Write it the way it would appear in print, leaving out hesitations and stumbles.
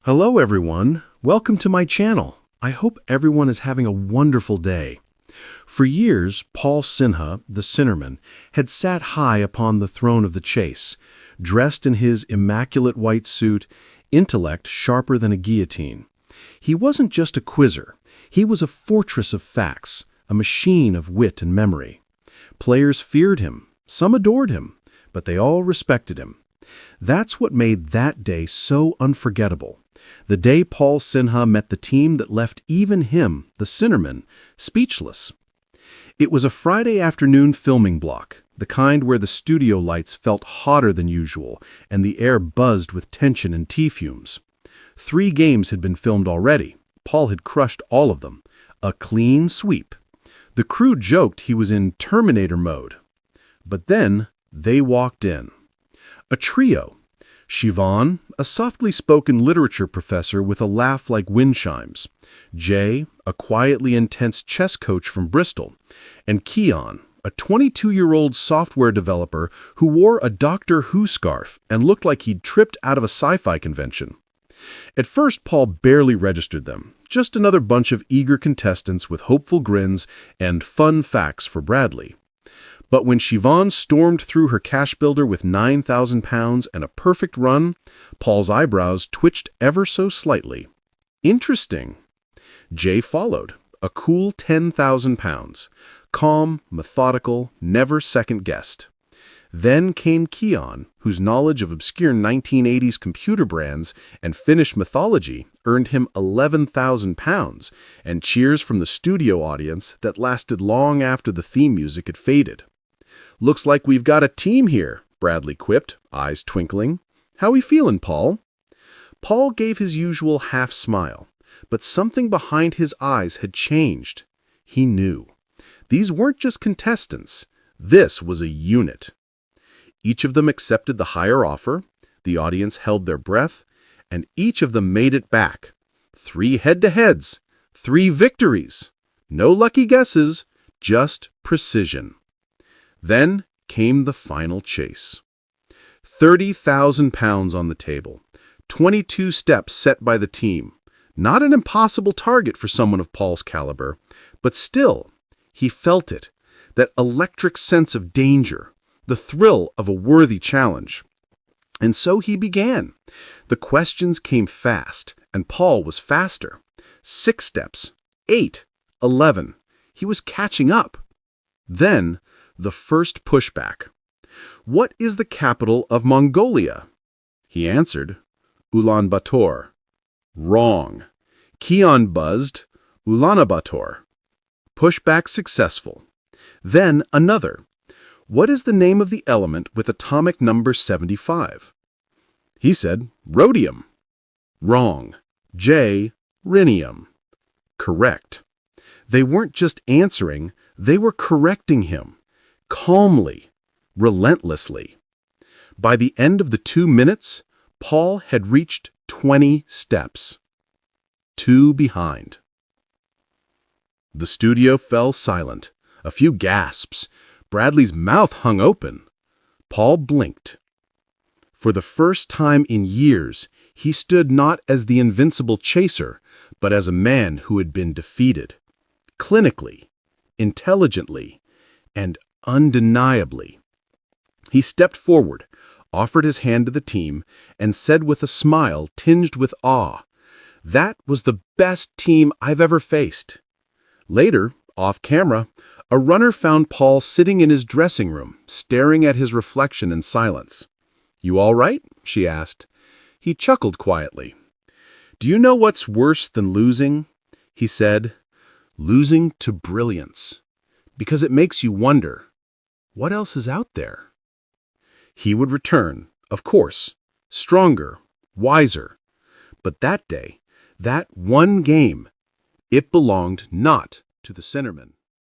Hello everyone, welcome to my channel. I hope everyone is having a wonderful day. For years, Paul Sinha, the Sinnerman, had sat high upon the throne of the chase, dressed in his immaculate white suit, intellect sharper than a guillotine. He wasn't just a quizzer, he was a fortress of facts, a machine of wit and memory. Players feared him, some adored him, but they all respected him. That's what made that day so unforgettable. The day Paul Sinha met the team that left even him, the Sinnerman, speechless. It was a Friday afternoon filming block, the kind where the studio lights felt hotter than usual and the air buzzed with tension and tea fumes. 3 games had been filmed already. Paul had crushed all of them. A clean sweep. The crew joked he was in Terminator mode. But then they walked in. A trio. Sivan, a softly spoken literature professor with a laugh like wind chimes. Jay, a quietly intense chess coach from Bristol. And Keon, a 22-year-old software developer who wore a Doctor Who scarf and looked like he'd tripped out of a sci-fi convention. At first, Paul barely registered them. Just another bunch of eager contestants with hopeful grins and fun facts for Bradley. But when Sivan stormed through her cash builder with £9,000 and a perfect run, Paul's eyebrows twitched ever so slightly. Interesting. Jay followed, a cool £10,000. Calm, methodical, never second-guessed. Then came Keon, whose knowledge of obscure 1980s computer brands and Finnish mythology earned him £11,000, and cheers from the studio audience that lasted long after the theme music had faded. "Looks like we've got a team here," Bradley quipped, eyes twinkling. "How we feeling, Paul?" Paul gave his usual half-smile, but something behind his eyes had changed. He knew. These weren't just contestants. This was a unit. Each of them accepted the higher offer, the audience held their breath, and each of them made it back. 3 head-to-heads, 3 victories. No lucky guesses, just precision. Then came the final chase. £30,000 on the table, 22 steps set by the team. Not an impossible target for someone of Paul's caliber, but still, he felt it, that electric sense of danger, the thrill of a worthy challenge. And so he began. The questions came fast, and Paul was faster. 6 steps, 8, 11. He was catching up. Then, the first pushback. "What is the capital of Mongolia?" He answered, "Ulaanbaatar." Wrong. Keon buzzed, "Ulaanbaatar." Pushback successful. Then another. "What is the name of the element with atomic number 75? He said, "Rhodium." Wrong. J. Rhenium. Correct. They weren't just answering, they were correcting him. Calmly, relentlessly. By the end of the 2 minutes, Paul had reached 20 steps. 2 behind. The studio fell silent. A few gasps. Bradley's mouth hung open. Paul blinked. For the first time in years, he stood not as the invincible chaser, but as a man who had been defeated. Clinically, intelligently, and undeniably. He stepped forward, offered his hand to the team, and said with a smile tinged with awe, "That was the best team I've ever faced." Later, off camera, a runner found Paul sitting in his dressing room, staring at his reflection in silence. "You all right?" she asked. He chuckled quietly. "Do you know what's worse than losing?" he said. "Losing to brilliance. Because it makes you wonder, what else is out there?" He would return, of course, stronger, wiser. But that day, that one game, it belonged not to the Sinnerman.